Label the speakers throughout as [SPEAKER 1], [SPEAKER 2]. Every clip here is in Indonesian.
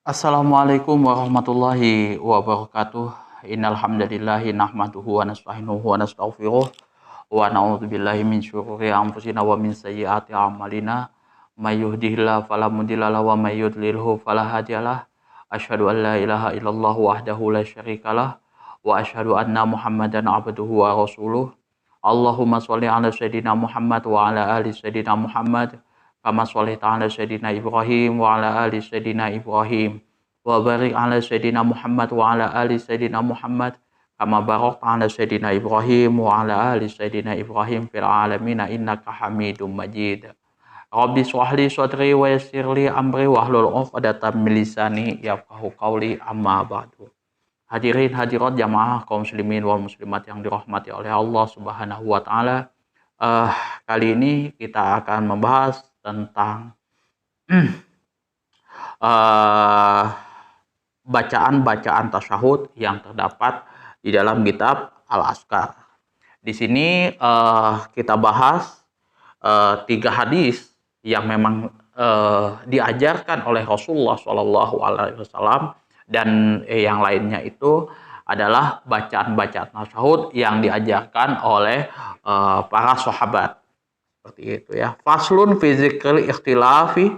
[SPEAKER 1] Assalamualaikum warahmatullahi wabarakatuh. Innal hamdalillahi nahmaduhu wa nasta'inuhu wa nastaghfiruh wa na'udzubillahi min syururi anfusina wa min sayyiati a'malina. May yahdihillahu fala mudhillalah wa may yudlilhu fala hadiyalah. Asyhadu an la ilaha illallah wahdahu la syarikalah wa asyhadu anna Muhammadan abduhu wa rasuluh. Allahumma sholli ala sayyidina Muhammad wa ala ali sayyidina Muhammad kama sholli ta'ala sayyidina Ibrahim wa ala ali sayyidina Ibrahim wa barik ala sayyidina Muhammad wa ala ali sayyidina Muhammad kama barakta ala sayyidina Ibrahim wa ala ali sayyidina Ibrahim fil alamin innaka Hamidum Majid. Rabbi shrah li sadri wa yassir li amri wahlul 'uqdatam min lisani yafqahu qawli amma ba'du. Hadirin hadirat jamaah kaum muslimin wal muslimat yang dirahmati oleh Allah Subhanahu wa taala. Kali ini kita akan membahas tentang bacaan-bacaan tasyahud yang terdapat di dalam kitab Al-Azkar. Di sini kita bahas 3 hadis yang memang diajarkan oleh Rasulullah SAW dan yang lainnya itu adalah bacaan-bacaan tasyahud yang diajarkan oleh para sahabat. Seperti itu ya. Faslun fi dzikril ikhtilafi,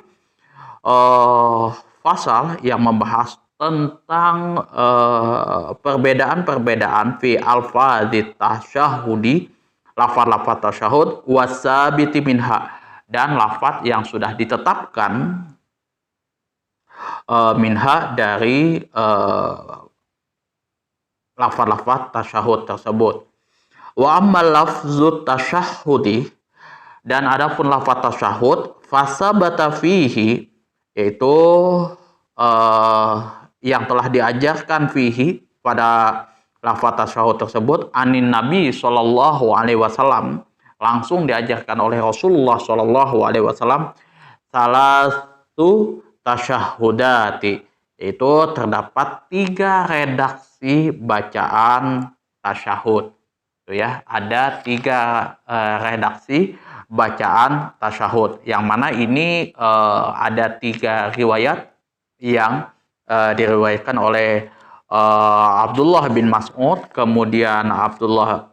[SPEAKER 1] pasal yang membahas tentang perbedaan-perbedaan fi alfadzi tasyahudi, lafaz-lafaz tasyahud wasabiti minha, dan lafaz yang sudah ditetapkan minha dari lafaz-lafaz tasyahud tersebut. Wa ammal lafzut tasyahudi, dan adapun lafaz tasyahud fasabata fihi, yaitu yang telah diajarkan fihi pada lafaz tasyahud tersebut anin Nabi sallallahu alaihi wasallam, langsung diajarkan oleh Rasulullah sallallahu alaihi wasallam, salatu tasyahudati, itu terdapat 3 redaksi bacaan tasyahud. Itu ya, ada 3 redaksi bacaan tasyahud, yang mana ini ada 3 riwayat yang diriwayatkan oleh Abdullah bin Mas'ud, kemudian Abdullah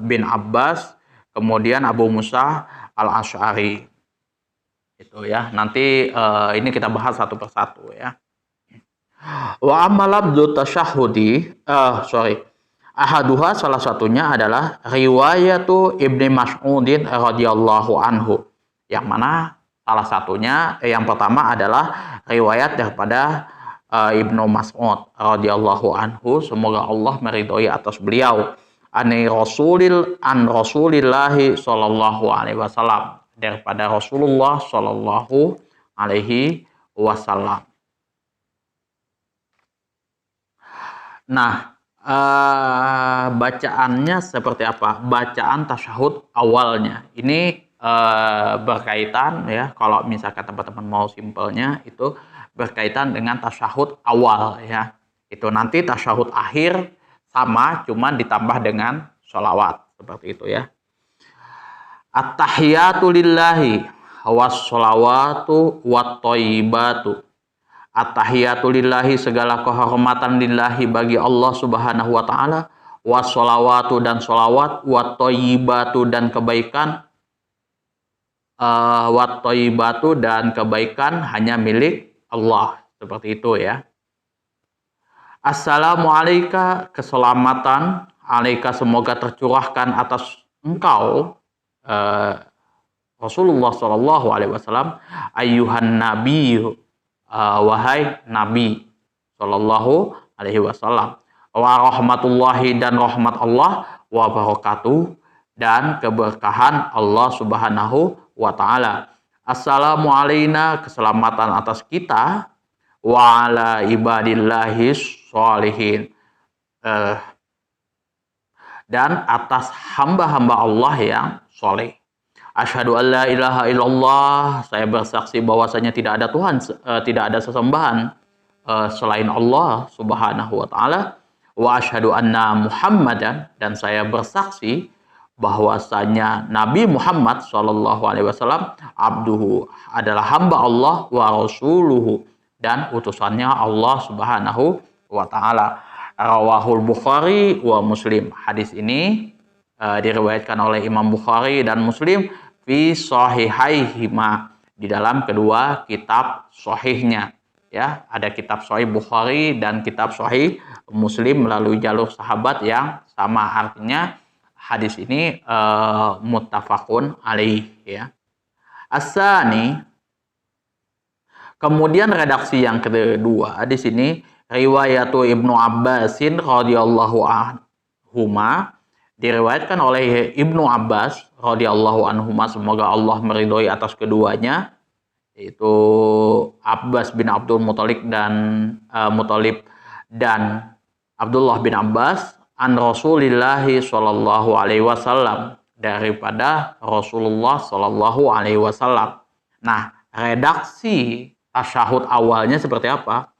[SPEAKER 1] bin Abbas, kemudian Abu Musa al-Asy'ari. Itu ya. Nanti ini kita bahas satu persatu ya. Wa ammal abdu tasyahudi, ahaduha, salah satunya adalah riwayatu Ibnu Mas'udin radhiyallahu anhu, yang mana salah satunya yang pertama adalah riwayat daripada Ibnu Mas'ud radhiyallahu anhu, semoga Allah meridhoi atas beliau, an Rasulillahi sallallahu alaihi wasallam, daripada Rasulullah sallallahu alaihi wasallam. Nah, bacaannya seperti apa? Bacaan tasyahud awalnya ini berkaitan ya, kalau misalkan teman-teman mau simpelnya itu berkaitan dengan tasyahud awal ya. Itu nanti tasyahud akhir sama, cuman ditambah dengan sholawat, seperti itu ya. At-tahiyatu lillahi was-sholawatu wat-thayyibatu. At-tahiyatu lillahi, segala kehormatan lillahi bagi Allah Subhanahu wa taala, was-sholawatu dan sholawat, wat-thayyibatu dan kebaikan, wat-thayyibatu dan kebaikan hanya milik Allah, seperti itu ya. Assalamu alayka, keselamatan, alaika semoga tercurahkan atas engkau Rasulullah sallallahu alaihi wasallam, ayyuhan nabi, wahai nabi sallallahu alaihi wasallam, wa rahmatullahi, dan rahmat Allah, wa barakatuh, dan keberkahan Allah Subhanahu wa taala. Assalamu alaina, keselamatan atas kita, wa ala ibadillahis sholihin, dan atas hamba-hamba Allah yang soleh. Asyhadu an la ilaha illallah, saya bersaksi bahwasanya tidak ada Tuhan, tidak ada sesembahan selain Allah Subhanahu wa taala. Wa asyhadu anna Muhammadan, dan saya bersaksi bahwasanya Nabi Muhammad sallallahu alaihi wasallam abduhu, adalah hamba Allah, wa rasuluhu, dan utusannya Allah Subhanahu wa taala. Rawahul Bukhari wa Muslim. Hadis ini diriwayatkan oleh Imam Bukhari dan Muslim fi sahihaihima, di dalam kedua kitab sahihnya. Ya, ada kitab Sahih Bukhari dan kitab Sahih Muslim melalui jalur sahabat yang sama. Artinya hadis ini muttafaqun alaih, ya. Asani, kemudian redaksi yang kedua di sini riwayatu Ibnu Abbasin radhiyallahu anhuma, diriwayatkan oleh Ibnu Abbas radhiyallahu anhuma, semoga Allah meridhoi atas keduanya, yaitu Abbas bin Abdul Muthalib dan Abdullah bin Abbas, an Rasulillah sallallahu alaihi wasallam, daripada Rasulullah sallallahu alaihi wasallam. Nah, redaksi tasyahud awalnya seperti apa?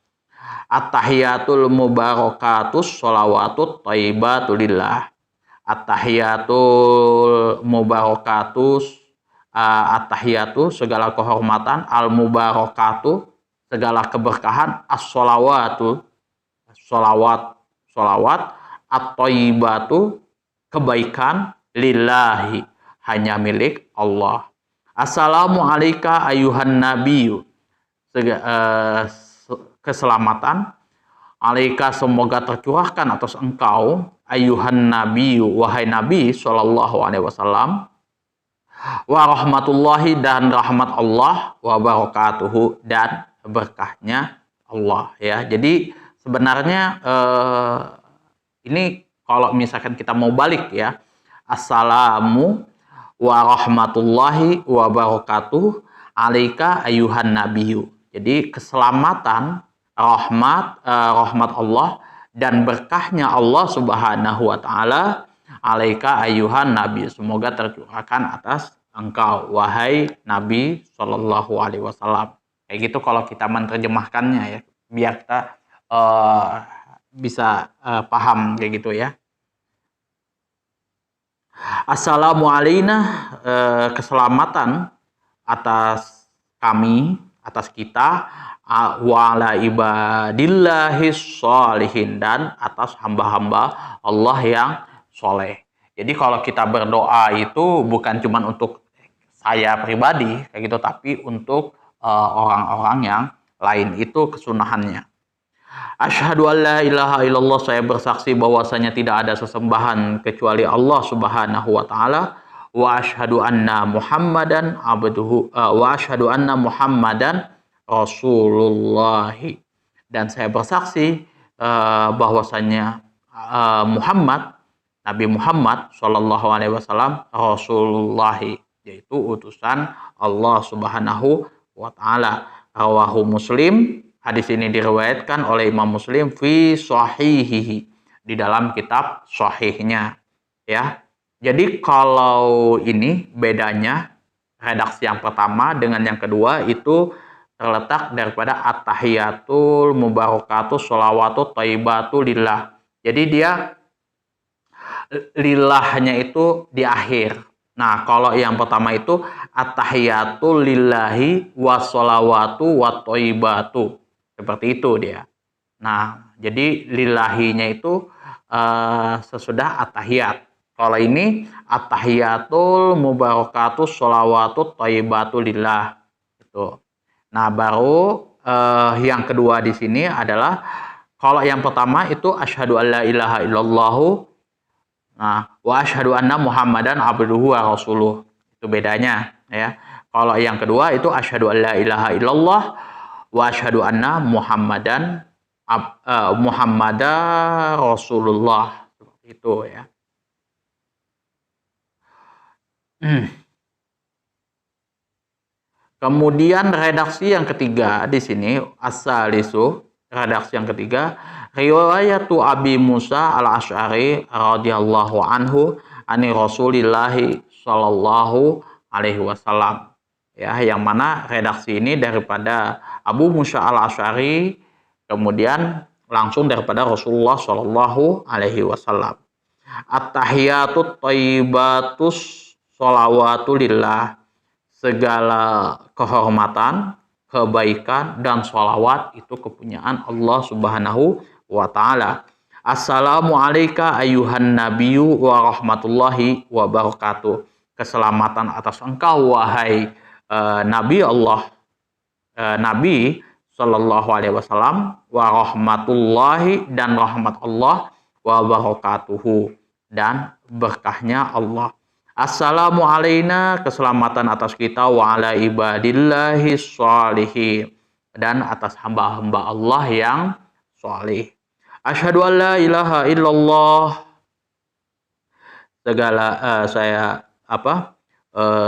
[SPEAKER 1] At-tahiyatul mubarakatus sholawatut thayyibatulillah. At-tahiyatul mubarakatus, at-tahiyatu segala kehormatan, al-mubarakatu segala keberkahan, as-sholawatu sholawat, at-thayyibatu kebaikan, lillahi hanya milik Allah. Assalamu alayka ayuhan nabiyyu, keselamatan, alaika semoga tercurahkan atas engkau, ayuhan nabiyyu wahai nabi sallallahu alaihi wasallam, wa rahmatullahi dan rahmat Allah, wa barakatuhu dan berkahnya Allah, ya. Jadi sebenarnya ini kalau misalkan kita mau balik, ya, assalamu wa rahmatullahi wa barakatuh alaika ayuhan nabiyyu. Jadi keselamatan, rahmat Allah dan berkahnya Allah Subhanahu wa taala, alaika ayuhan nabi, semoga tercurahkan atas engkau wahai Nabi sallallahu alaihi wasallam. Kayak gitu kalau kita menerjemahkannya, ya, biar kita bisa paham kayak gitu, ya. Assalamu alaina, keselamatan atas kami, atas kita, wa ala ibadillahis sholihin, dan atas hamba-hamba Allah yang soleh. Jadi kalau kita berdoa itu bukan cuma untuk saya pribadi kayak gitu, tapi untuk orang-orang yang lain, itu kesunahannya. Asyhadu an la ilaha illallah, saya bersaksi bahwasanya tidak ada sesembahan kecuali Allah Subhanahu wa taala, wa asyhadu anna Muhammadan abduhu wa asyhadu anna Muhammadan Rasulullah, dan saya bersaksi bahwasanya Muhammad, Nabi Muhammad sallallahu alaihi wasallam, Rasulullah, yaitu utusan Allah Subhanahu wa taala. Rawahu Muslim, hadis ini diriwayatkan oleh Imam Muslim fi sahihihi, di dalam kitab sahihnya, ya. Jadi kalau ini bedanya redaksi yang pertama dengan yang kedua itu terletak daripada at-tahiyatul mubarakatus sholawatut thayyibatu lillah. Jadi dia lillahnya itu di akhir. Nah, kalau yang pertama itu at-tahiyatul lillahi washolawatu wat thayyibatu. Seperti itu dia. Nah, jadi lillahinya itu sesudah at-tahiyat. Kalau ini at-tahiyatul mubarakatus sholawatut thayyibatu lillah. Itu. Nah, baru yang kedua di sini adalah, kalau yang pertama itu asyhadu alla ilaha illallah, nah, wa asyhadu anna Muhammadan abduhu wa rasuluh. Itu bedanya, ya. Kalau yang kedua itu asyhadu alla ilaha illallah wa asyhadu anna Muhammadan Rasulullah. Seperti itu, ya. Kemudian redaksi yang ketiga di sini, as-salisu, redaksi yang ketiga, riwayatu Abi Musa al-Asy'ari radhiyallahu anhu ani Rasulillahi sallallahu alaihi wasallam. Ya, yang mana redaksi ini daripada Abu Musa al-Asy'ari, kemudian langsung daripada Rasulullah sallallahu alaihi wasallam. At-tahiyatut thayyibatus sholawatulillah, segala kehormatan, kebaikan dan sholawat itu kepunyaan Allah Subhanahu wa Ta'ala. Assalamu alayka ayuhan nabiyyu wa rahmatullahi wa barakatuh. Keselamatan atas engkau wahai Nabi Allah, Nabi Sallallahu Alaihi Wasallam, wa rahmatullahi dan rahmat Allah, wa barakatuhu dan berkahnya Allah. Assalamu alaina, keselamatan atas kita, wa ala ibadillahi sholihin, dan atas hamba-hamba Allah yang sholih. Asyhadu an la ilaha illallah,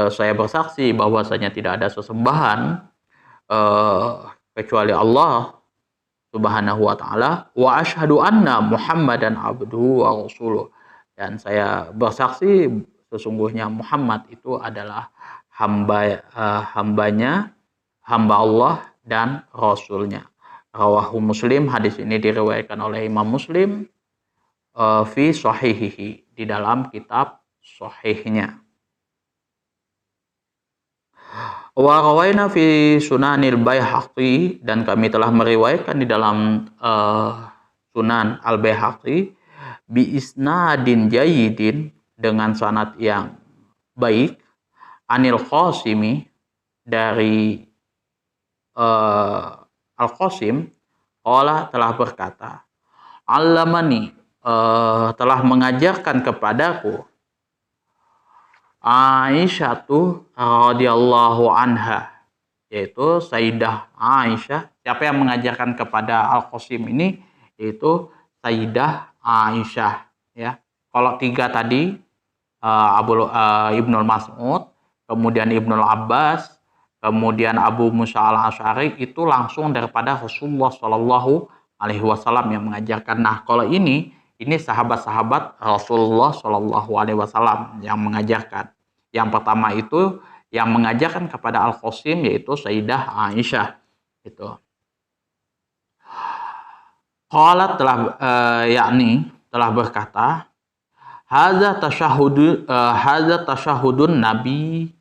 [SPEAKER 1] saya bersaksi bahwasanya tidak ada sesembahan kecuali Allah Subhanahu wa Ta'ala, wa asyhadu anna Muhammadan abduhu wa rasuluh, dan saya bersaksi sesungguhnya Muhammad itu adalah hamba Allah dan Rasulnya. Rawahu Muslim, hadis ini diriwayatkan oleh Imam Muslim fi sahihihi, di dalam kitab sahihnya. Wa rawaina fi Sunanil Baihaqi, dan kami telah meriwayatkan di dalam Sunan Al-Baihaqi bi isnadin jayyidin, dengan sanad yang baik, anil Qasimi, dari Al-Qasim, qala telah berkata, allamani, telah mengajarkan kepadaku, Aisyatu radhiyallahu anha, yaitu Sayyidah Aisyah. Siapa yang mengajarkan kepada Al-Qasim ini? Yaitu Sayyidah Aisyah, ya. Kalau tiga tadi, Ibnul Mas'ud, kemudian Ibnul Abbas, kemudian Abu Musa al-Asy'ari, itu langsung daripada Rasulullah Shallallahu Alaihi Wasallam yang mengajarkan. Nah, kalau ini sahabat-sahabat Rasulullah Shallallahu Alaihi Wasallam yang mengajarkan. Yang pertama itu yang mengajarkan kepada Al-Qasim yaitu Sayyidah Aisyah. Itu. Qalat telah berkata, hadza tasyahudun Nabi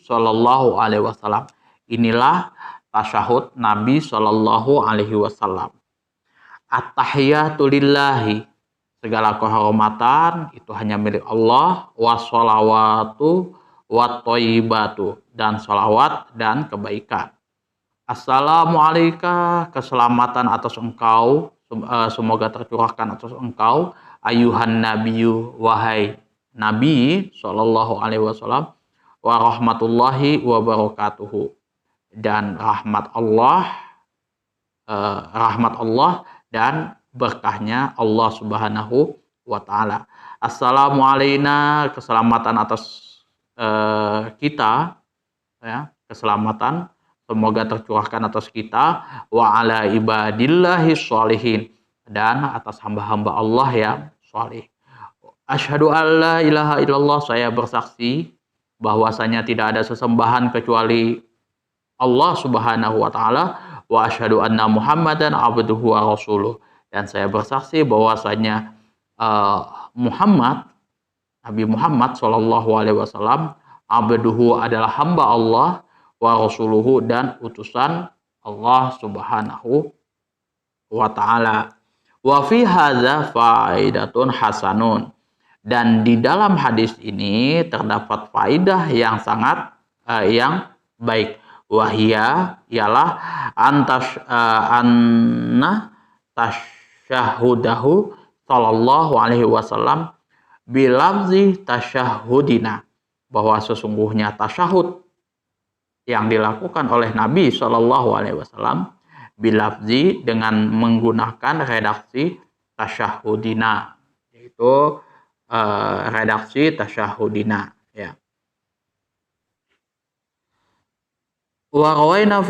[SPEAKER 1] Sallallahu Alaihi Wasallam. Inilah tasyahud Nabi Sallallahu Alaihi Wasallam. At-tahiyatu lillahi, segala kehormatan itu hanya milik Allah, wassalawatu watthayyibatu, dan salawat dan kebaikan. Assalamu alayka, keselamatan atas engkau, semoga tercurahkan atas engkau, ayuhan nabiyyu, wahai Nabi Sallallahu Alaihi Wasallam, wa rahmatullahi wa barakatuhu, dan rahmat Allah dan berkahnya Allah Subhanahu wa Ta'ala. Assalamu alayna, keselamatan atas kita, ya, keselamatan semoga tercurahkan atas kita, wa ala ibadillahi sholihin, dan atas hamba-hamba Allah yang sholih. Asyhadu an la ilaha illallah, saya bersaksi bahwasanya tidak ada sesembahan kecuali Allah Subhanahu wa Ta'ala, wa asyhadu anna Muhammadan abduhu wa rasuluh, dan saya bersaksi bahwasanya Nabi Muhammad Shallallahu Alaihi Wasallam, abduhu adalah hamba Allah, wa rasuluhu, dan utusan Allah Subhanahu wa Ta'ala. Wa fi hadza faidatun hasanun, dan di dalam hadis ini terdapat faidah yang sangat yang baik. Wahia ialah anna tasyahudahu Sallallahu Alaihi Wasallam bilafzi tasyahudina, bahwa sesungguhnya tasyahud yang dilakukan oleh Nabi Shallallahu Alaihi Wasallam bilafzi, dengan menggunakan redaksi tasyahudina, yaitu redaksi tasyahudina, ya. Wa rawaina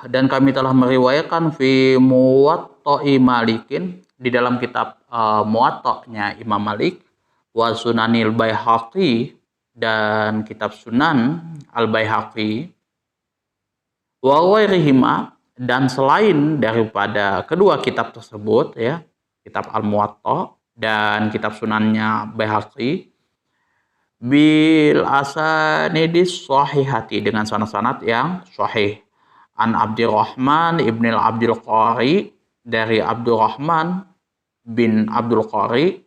[SPEAKER 1] dan kami telah meriwayatkan fi Muwatta'i Malikin, di dalam kitab Muwatta'nya Imam Malik, wa Sunanil Baihaqi, dan kitab Sunan Al-Baihaqi, wa ghairihima, dan selain daripada kedua kitab tersebut, ya, kitab Al-Muwatta dan kitab Sunannya Baihaqi, bil asanidis sahihati, dengan sanad-sanad yang sahih. An Abdurrahman ibn Abdul Qari, dari Abdurrahman bin Abdul Qari,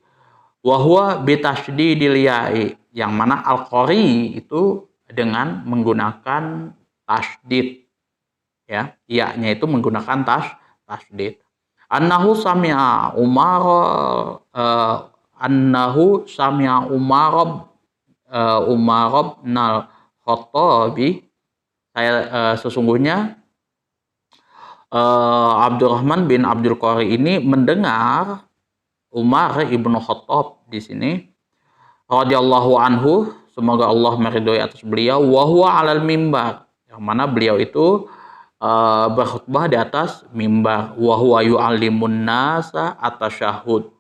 [SPEAKER 1] wahwa bitasydidil ya'i, yang mana al-qari itu dengan menggunakan tasydid, ya, ya-nya itu menggunakan tasydid. Annahu sami'a Umar annahu sami'a Umar bin Khattabi, saya sesungguhnya Abdurrahman bin Abdul Qari ini mendengar Umar ibnu Khattab di sini radhiyallahu anhu, semoga Allah meridhoi atas beliau, wa huwa 'alal mimbar, yang mana beliau itu berkhutbah di atas mimbar, wa huwa yu'allimun nasa atasyahud,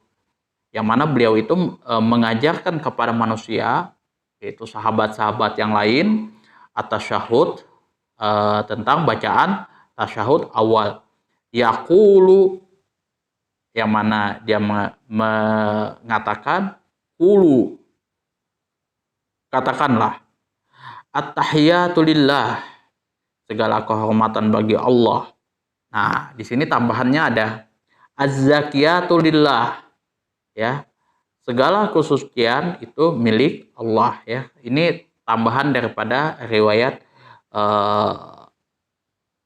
[SPEAKER 1] yang mana beliau itu mengajarkan kepada manusia, yaitu sahabat-sahabat yang lain, atasyahud, tentang bacaan tasyahud awal. Yaqulu, yang mana dia mengatakan, qulu, katakanlah, at-tahiyatu lillah, segala kehormatan bagi Allah. Nah, di sini tambahannya ada az-zakiyatu lillah, ya, segala kesucian itu milik Allah, ya. Ini tambahan daripada riwayat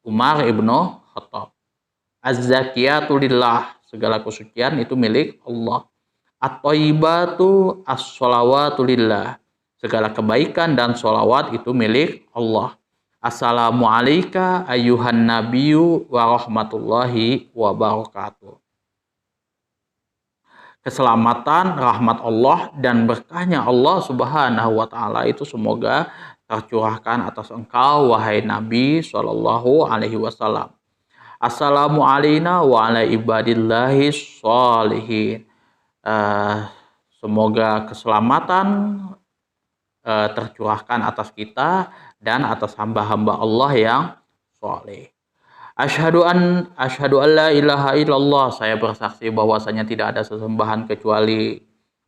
[SPEAKER 1] Umar ibnu Khattab. Az-zakiyatu lillah, segala kesucian itu milik Allah. At-thayyibatu as-sholawatu lillah, segala kebaikan dan sholawat itu milik Allah. Assalamu alayka ayyuhan nabiyyu wa rahmatullahi wa barakatuh. Keselamatan, rahmat Allah dan berkahnya Allah Subhanahu wa taala itu semoga tercurahkan atas engkau, wahai Nabi sallallahu alaihi wasallam. Assalamu alayna wa ala ibadillahi sholihin. Semoga keselamatan tercurahkan atas kita dan atas hamba-hamba Allah yang soleh. Asyhadu an la ilaha illallah, saya bersaksi bahwasanya tidak ada sesembahan kecuali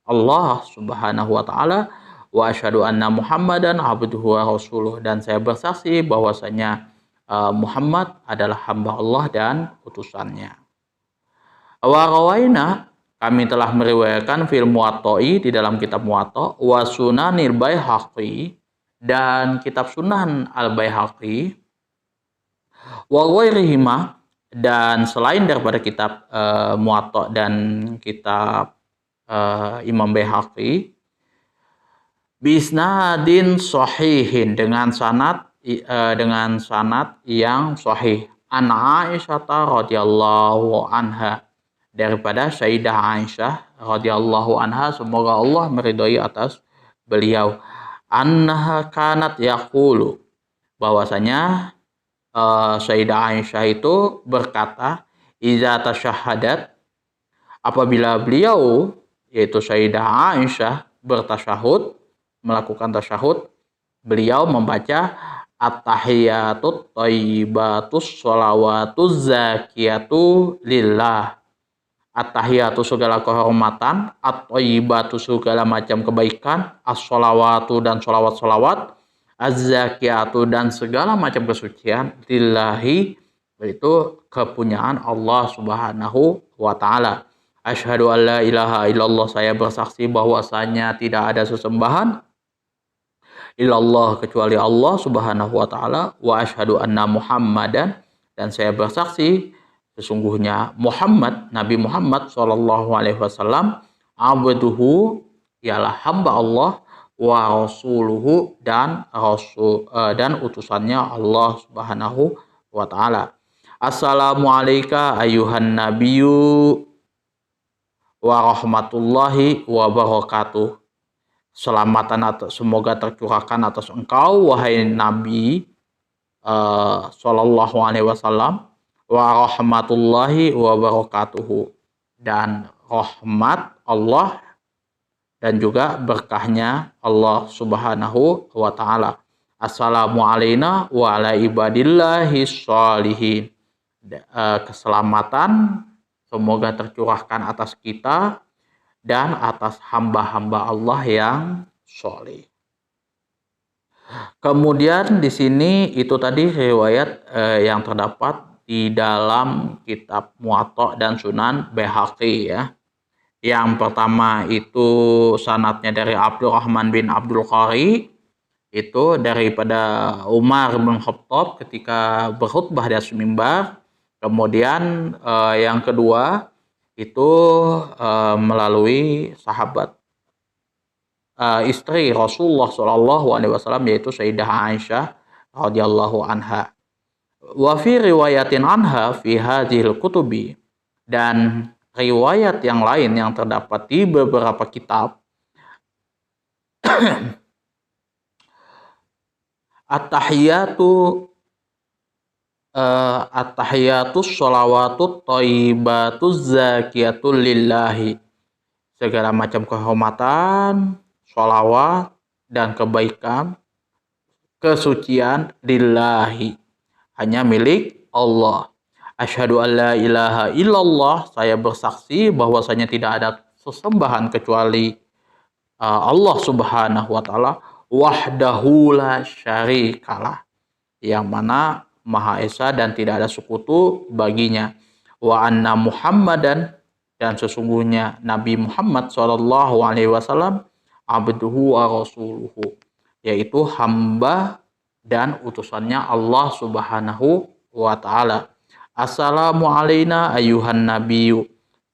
[SPEAKER 1] Allah Subhanahu wa taala, wa asyhadu anna Muhammadan abduhu wa rasuluh, dan saya bersaksi bahwasanya Muhammad adalah hamba Allah dan utusannya. Wa rawaina, kami telah meriwayatkan fil Muwatta'i, di dalam kitab Muwatta', wa Sunanil Baihaqi, dan kitab Sunan Al-Baihaqi, wa ghairihima, dan selain daripada kitab Muwatta' dan kitab Imam Baihaqi, bisnadin sahihin, dengan sanad yang sahih, an Aisyah radhiyallahu anha, daripada Sayyidah Aisyah radhiyallahu anha, semoga Allah meridhoi atas beliau, annaha kanat yaqulu, bahwasanya Sayyidah Aisyah itu berkata, iza tasyahadat, apabila beliau, yaitu Sayyidah Aisyah, bertasyahud, melakukan tasyahud, beliau membaca at-tahiyatut thayyibatus sholawatuz zakiyatu lillah, at-tahiyatu segala kehormatan, at-thayyibatu segala macam kebaikan, as-sholawatu dan sholawat-sholawat, az-zakiyatu dan segala macam kesucian, lillahi, itu kepunyaan Allah Subhanahu wa taala. Asyhadu an la ilaha illallah, saya bersaksi bahwasanya tidak ada sesembahan illallah kecuali Allah Subhanahu wa taala, wa asyhadu anna Muhammadan, dan saya bersaksi sesungguhnya Muhammad, Nabi Muhammad sallallahu alaihi wasallam, abduhu, ialah hamba Allah, wa rasuluhu, dan utusannya Allah Subhanahu wa taala. Assalamu alayka ayyuhan nabiyyu wa rahmatullahi wa barakatuh. Selamatan semoga tercurahkan atas engkau, wahai Nabi sallallahu alaihi wasallam, wa rahmatullahi wa barakatuhu, dan rahmat Allah dan juga berkahnya Allah Subhanahu wa taala. Assalamu alayna wa ala ibadillahi sholihin. Keselamatan semoga tercurahkan atas kita dan atas hamba-hamba Allah yang soleh. Kemudian di sini itu tadi riwayat yang terdapat di dalam kitab Muwatta dan Sunan Baihaqi ya. Yang pertama itu sanadnya dari Abdurrahman bin Abdul Qari, itu daripada Umar bin Khattab ketika berkhutbah di atas mimbar. Kemudian yang kedua itu melalui sahabat istri Rasulullah Shallallahu Alaihi Wasallam, yaitu Sayyidah Aisyah radhiyallahu anha. Wa fi riwayatin anha fi hadhil kutubi, dan riwayat yang lain yang terdapat di beberapa kitab at-tahiyatu at-tahiyatus sholawatut thayyibatuz zakiyatul lillahi, segala macam kehormatan, sholawat dan kebaikan, kesucian lillahi, hanya milik Allah. Asyhadu an la ilaha illallah, saya bersaksi bahwasanya tidak ada sesembahan kecuali Allah Subhanahu wa taala, wahdahu la syarikalah, yang mana Maha Esa dan tidak ada sekutu baginya. Wa anna Muhammadan, dan sesungguhnya Nabi Muhammad Shallallahu Alaihi Wasallam, abduhu wa rasuluhu, yaitu hamba dan utusannya Allah Subhanahu wa taala. Assalamu alayna ayuhan nabiyyu,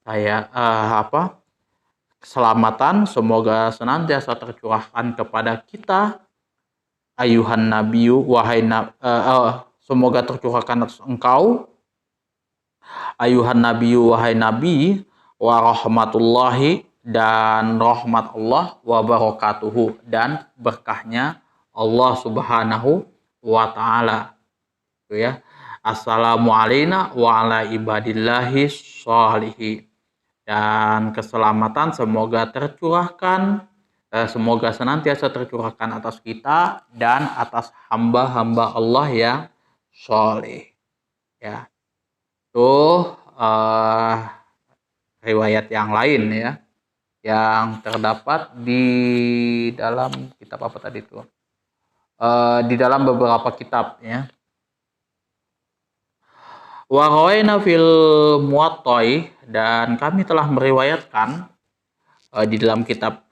[SPEAKER 1] saya keselamatan semoga senantiasa tercurahkan kepada kita, ayuhan nabiyyu, wahai semoga tercurahkan atas engkau, ayuhan nabiyyu, wahai nabi, wa rahmatullahi, dan rahmat Allah, wa barakatuhu, dan berkahnya Allah Subhanahu wa taala. Itu ya. Assalamu alayna wa ala ibadillahi sholihin, dan keselamatan semoga tercurahkan, semoga senantiasa tercurahkan atas kita dan atas hamba-hamba Allah yang sholih. Ya, itu riwayat yang lain ya, yang terdapat di dalam kitab apa tadi itu? Di dalam beberapa kitab ya. Wa rawaina fil Muwatta, dan kami telah meriwayatkan di dalam kitab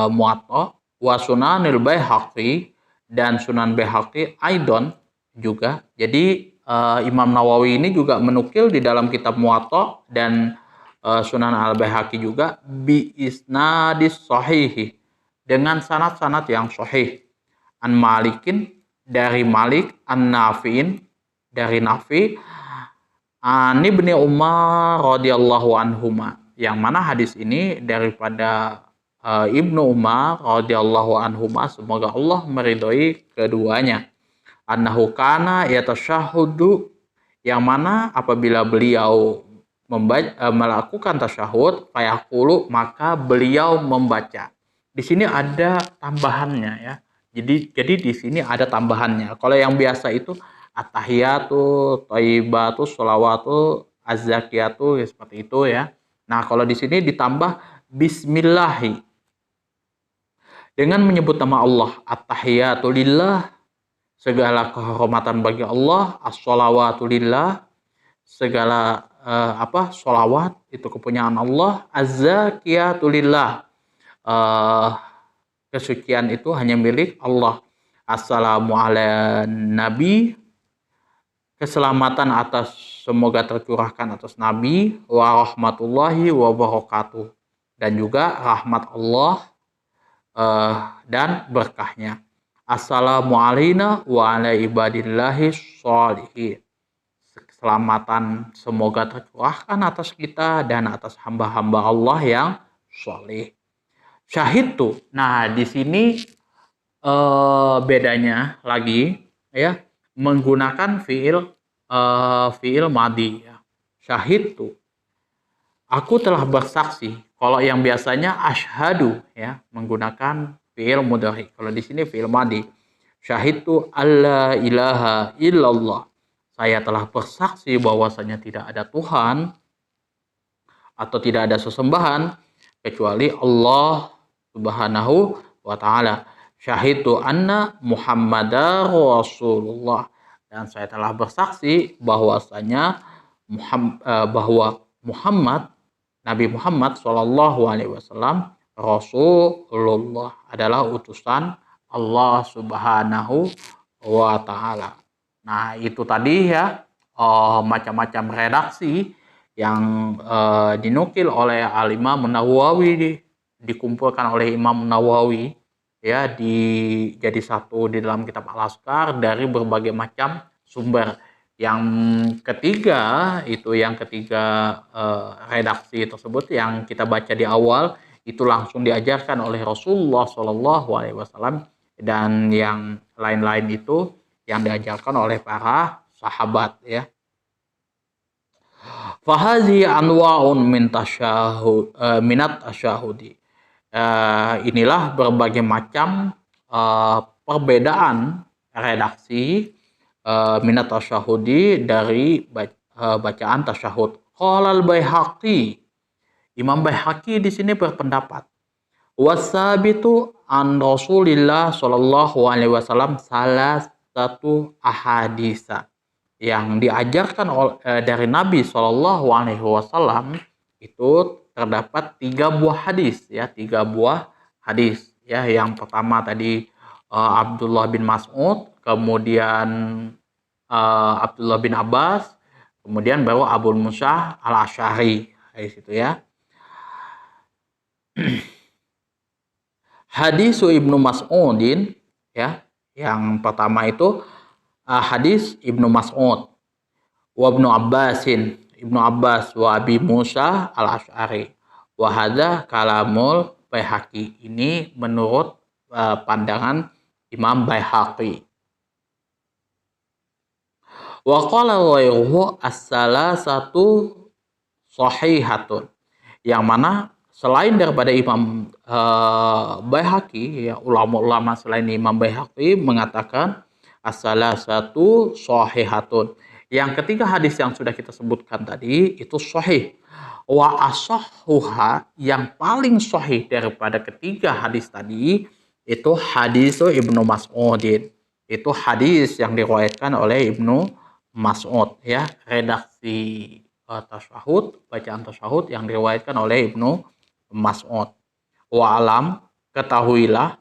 [SPEAKER 1] Muwatta, wa Sunanil Baihaqi, dan Sunan Baihaqi aidon juga. Jadi Imam Nawawi ini juga menukil di dalam kitab Muwatta dan Sunan Al Baihaqi juga bi isnadis sahihi, dengan sanad-sanad yang sahih. An Malikin, dari Malik, an Nafi'in, dari Nafi, an Ibni Umar radhiyallahu anhuma, yang mana hadis ini daripada Ibnu Umar radhiyallahu anhuma, semoga Allah meridhoi keduanya. Annahu kana yatasyahhudu, yang mana apabila beliau melakukan tasyahud, fayaqulu, maka beliau membaca. Di sini ada tambahannya ya. Jadi di sini ada tambahannya. Kalau yang biasa itu at-tahiyatu, thayyibatu, sholawatu, az-zakiyatu, ya, seperti itu ya. Nah, kalau di sini ditambah bismillahi, dengan menyebut nama Allah. At-tahiyatu lillah, segala kehormatan bagi Allah. As-sholawatu lillah, segala sholawat itu kepunyaan Allah. Az-zakiyatu lillah, kesucian itu hanya milik Allah. Assalamu ala nabi, keselamatan atas semoga tercurahkan atas Nabi, wa rahmatullahi wa barakatuh, dan juga rahmat Allah dan berkahnya. Assalamu alayna wa ala ibadillahi sholihin, keselamatan semoga tercurahkan atas kita dan atas hamba-hamba Allah yang sholih. Syahid tuh. Nah, di sini bedanya lagi ya, menggunakan fiil madi ya. Syahid tuh, aku telah bersaksi. Kalau yang biasanya asyhadu ya, menggunakan fiil mudhari. Kalau di sini fiil madi. Syahid tuh alla ilaha illallah, saya telah bersaksi bahwasanya tidak ada Tuhan atau tidak ada sesembahan kecuali Allah Subhanahu wa taala. Syahidu anna Muhammadar Rasulullah, dan saya telah bersaksi bahwasanya bahwa Nabi Muhammad Shallallahu Alaihi Wasallam Rasulullah adalah utusan Allah Subhanahu wa Ta'ala. Nah, itu tadi ya macam-macam redaksi yang dinukil oleh Al-Imam Nawawi, dikumpulkan oleh Imam Nawawi ya jadi satu di dalam kitab Al-Azkar dari berbagai macam sumber. Yang ketiga redaksi tersebut yang kita baca di awal itu langsung diajarkan oleh Rasulullah Shallallahu Alaihi Wasallam, dan yang lain-lain itu yang diajarkan oleh para sahabat ya. Fahazi anwa'un minat tasyahudi. Inilah berbagai macam perbedaan redaksi minat tasyahudi dari bacaan tasyahud. Qala al-Baihaqi, Imam Baihaqi di sini berpendapat, wasabitu an Rasulillah Shallallahu Alaihi Wasallam salah satu ahadisa, yang diajarkan dari Nabi Shallallahu Alaihi Wasallam itu terdapat 3 buah hadis ya, 3 buah hadis ya. Yang pertama tadi Abdullah bin Mas'ud, kemudian Abdullah bin Abbas, kemudian baru Abu Musa al-Asy'ari di situ ya. Hadis Ibnu Mas'udin ya, yang pertama itu hadis Ibnu Mas'ud wa Ibnu Abbasin, Ibnu Abbas wa Abi Musa al-Asy'ari wa hadza kalamul Baihaqi. Ini menurut pandangan Imam Baihaqi. Wa qala ghairuhu as-salasatu sahihatun, yang mana selain daripada Imam Baihaqi ya, ulama-ulama selain Imam Baihaqi mengatakan as-salasatu sahihatun. Yang ketiga hadis yang sudah kita sebutkan tadi itu sahih. Wa asahhuha, yang paling sahih daripada ketiga hadis tadi itu hadis Ibnu Mas'udin. Itu hadis yang diriwayatkan oleh Ibnu Mas'ud ya, redaksi tasyahud, bacaan tasyahud yang diriwayatkan oleh Ibnu Mas'ud. Wa alam, ketahuilah,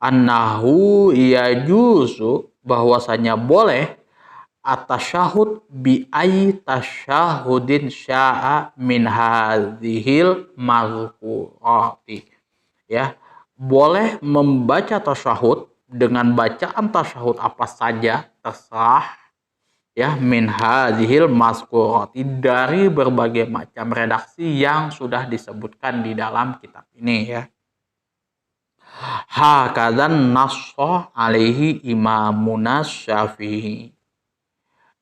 [SPEAKER 1] annahu yajuzu, bahwasanya boleh atasyahud bi ay tasyahudin sya'a min hadhil mazkurati ya, boleh membaca tasyahud dengan bacaan tasyahud apa saja terserah ya, min hadhil mazkurati, dari berbagai macam redaksi yang sudah disebutkan di dalam kitab ini ya. Hakadzan nassa alaihi imamuna Syafi'i,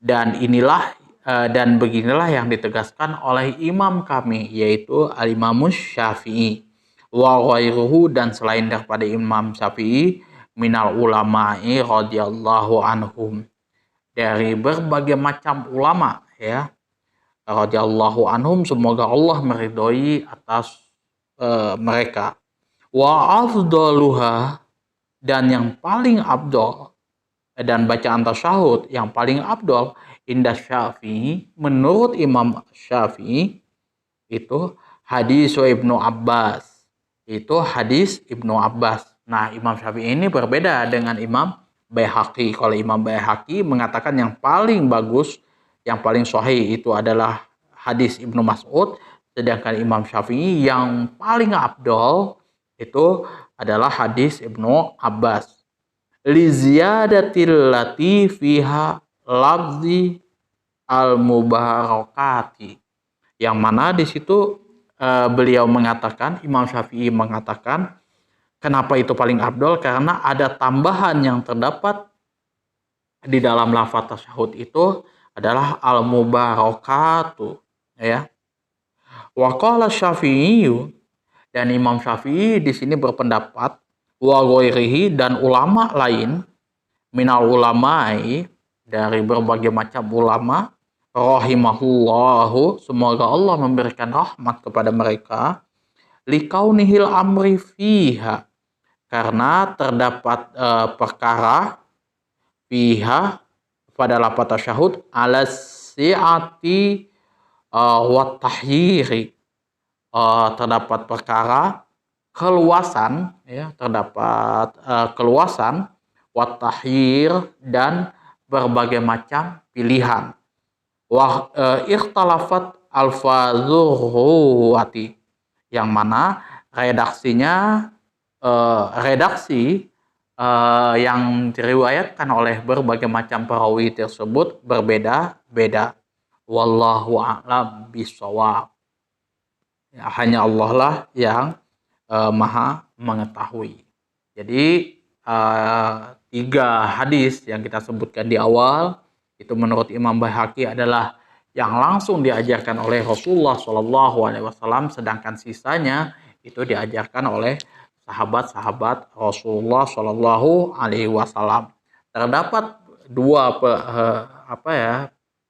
[SPEAKER 1] dan inilah dan beginilah yang ditegaskan oleh imam kami, yaitu al-Imam Syafi'i, wa ghairuhu, dan selain daripada Imam Syafi'i, minal ulama'i radhiyallahu anhum, dari berbagai macam ulama ya, radhiyallahu anhum, semoga Allah meridhoi atas mereka. Wa afdaluha, dan yang paling abdol, dan bacaan tasyahud yang paling abdol indah Syafi'i, menurut Imam Syafi'i, itu hadis Ibnu Abbas, itu hadis Ibnu Abbas. Nah, Imam Syafi'i ini berbeda dengan Imam Baihaqi. Kalau Imam Baihaqi mengatakan yang paling bagus, yang paling sahih itu adalah hadis Ibnu Mas'ud, sedangkan Imam Syafi'i yang paling abdol itu adalah hadis Ibnu Abbas. Li ziyadatil lati fiha lafzi al-mubarakati, yang mana di situ beliau mengatakan, Imam Syafi'i mengatakan, kenapa itu paling abdol? Karena ada tambahan yang terdapat di dalam lafaz tasyahud itu adalah al-mubarakatu ya. Wa qala Syafi'i, dan Imam Syafi'i di sini berpendapat, wa ghairihi, dan ulama lain, minal ulama'i, dari berbagai macam ulama, rahimahullahu, semoga Allah memberikan rahmat kepada mereka, likaunihil amri fiha, karena terdapat perkara fiha pada lafaz tasyahud ala si'ati wa tahyiri, terdapat perkara keluasan, ya, terdapat keluasan, wa tahyir, dan berbagai macam pilihan. Wa ikhtalafat alfazuhati, yang mana redaksinya redaksi yang diriwayatkan oleh berbagai macam perawi tersebut berbeda-beda. Wallahu a'lam bishawab. Ya, hanya Allah lah yang maha mengetahui. Jadi 3 hadis yang kita sebutkan di awal itu menurut Imam Baihaqi adalah yang langsung diajarkan oleh Rasulullah SAW, sedangkan sisanya itu diajarkan oleh sahabat-sahabat Rasulullah SAW. Terdapat 2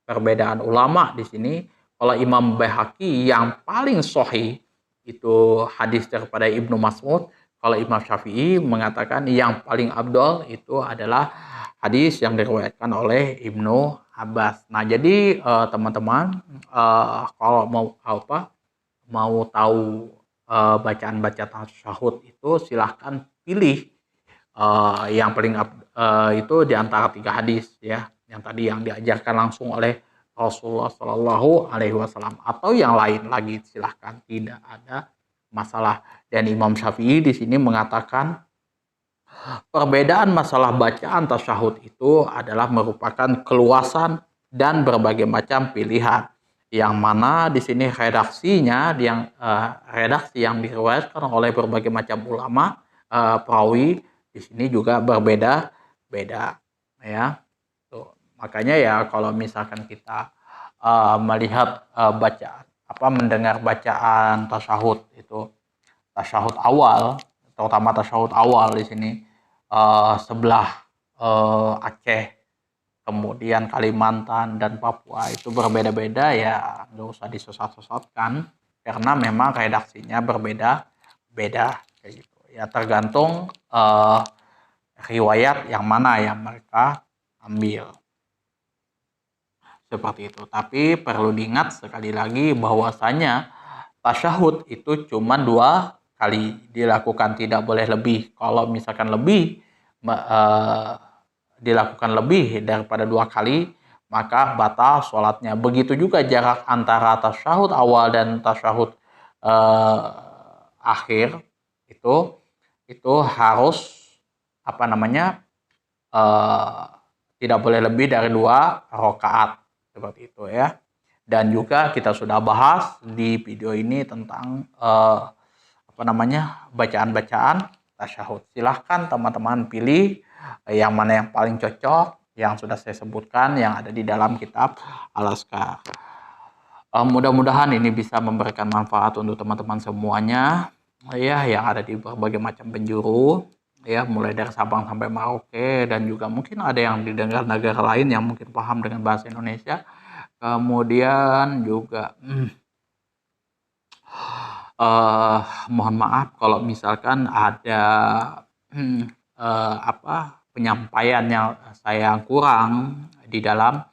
[SPEAKER 1] perbedaan ulama di sini. Kalau Imam Baihaqi yang paling sahih itu hadis daripada Ibnu Mas'ud. Kalau Imam Syafi'i mengatakan yang paling abdol itu adalah hadis yang diriwayatkan oleh Ibnu Abbas. Nah, jadi teman-teman kalau mau tahu bacaan-bacaan tasyahud itu silahkan pilih yang paling itu di antara 3 hadis, ya, yang tadi yang diajarkan langsung oleh Rasulullah SAW, atau yang lain lagi silahkan, tidak ada masalah. Dan Imam Syafi'i di sini mengatakan perbedaan masalah bacaan tasyahud itu adalah merupakan keluasan dan berbagai macam pilihan, yang mana di sini redaksinya redaksi yang diriwayatkan oleh berbagai macam ulama perawi di sini juga berbeda-beda, ya. Tuh, makanya ya kalau misalkan kita melihat mendengar bacaan tasyahud itu, tasyahud awal, terutama tasyahud awal di sini sebelah Aceh, kemudian Kalimantan dan Papua itu berbeda-beda, ya nggak usah disesat-sesatkan karena memang redaksinya berbeda-beda kayak gitu. Ya tergantung riwayat yang mana yang mereka ambil. Seperti itu. Tapi perlu diingat sekali lagi bahwasanya tasyahud itu cuma 2 kali dilakukan, tidak boleh lebih. Kalau misalkan dilakukan lebih daripada 2 kali, maka batal sholatnya. Begitu juga jarak antara tasyahud awal dan tasyahud akhir itu harus tidak boleh lebih dari 2 rakaat, seperti itu, ya. Dan juga kita sudah bahas di video ini tentang bacaan-bacaan tasyahud. Silahkan teman-teman pilih yang mana yang paling cocok, yang sudah saya sebutkan yang ada di dalam kitab Al-Azkar. Mudah-mudahan ini bisa memberikan manfaat untuk teman-teman semuanya, ya, yang ada di berbagai macam penjuru, ya, mulai dari Sabang sampai Merauke, dan juga mungkin ada yang di negara lain yang mungkin paham dengan bahasa Indonesia. Kemudian juga mohon maaf kalau misalkan ada penyampaian yang saya kurang di dalam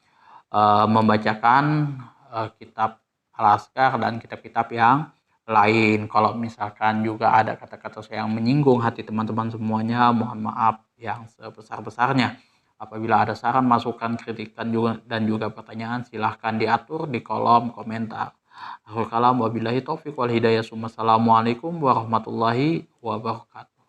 [SPEAKER 1] membacakan kitab Al-Azkar dan kitab-kitab yang lain. Kalau misalkan juga ada kata-kata saya yang menyinggung hati teman-teman semuanya, mohon maaf yang sebesar-besarnya. Apabila ada saran, masukan, kritikan dan juga pertanyaan, silahkan diatur di kolom komentar. Akhirul kalam, wabillahi taufiq wal hidayah. Assalamualaikum warahmatullahi wabarakatuh.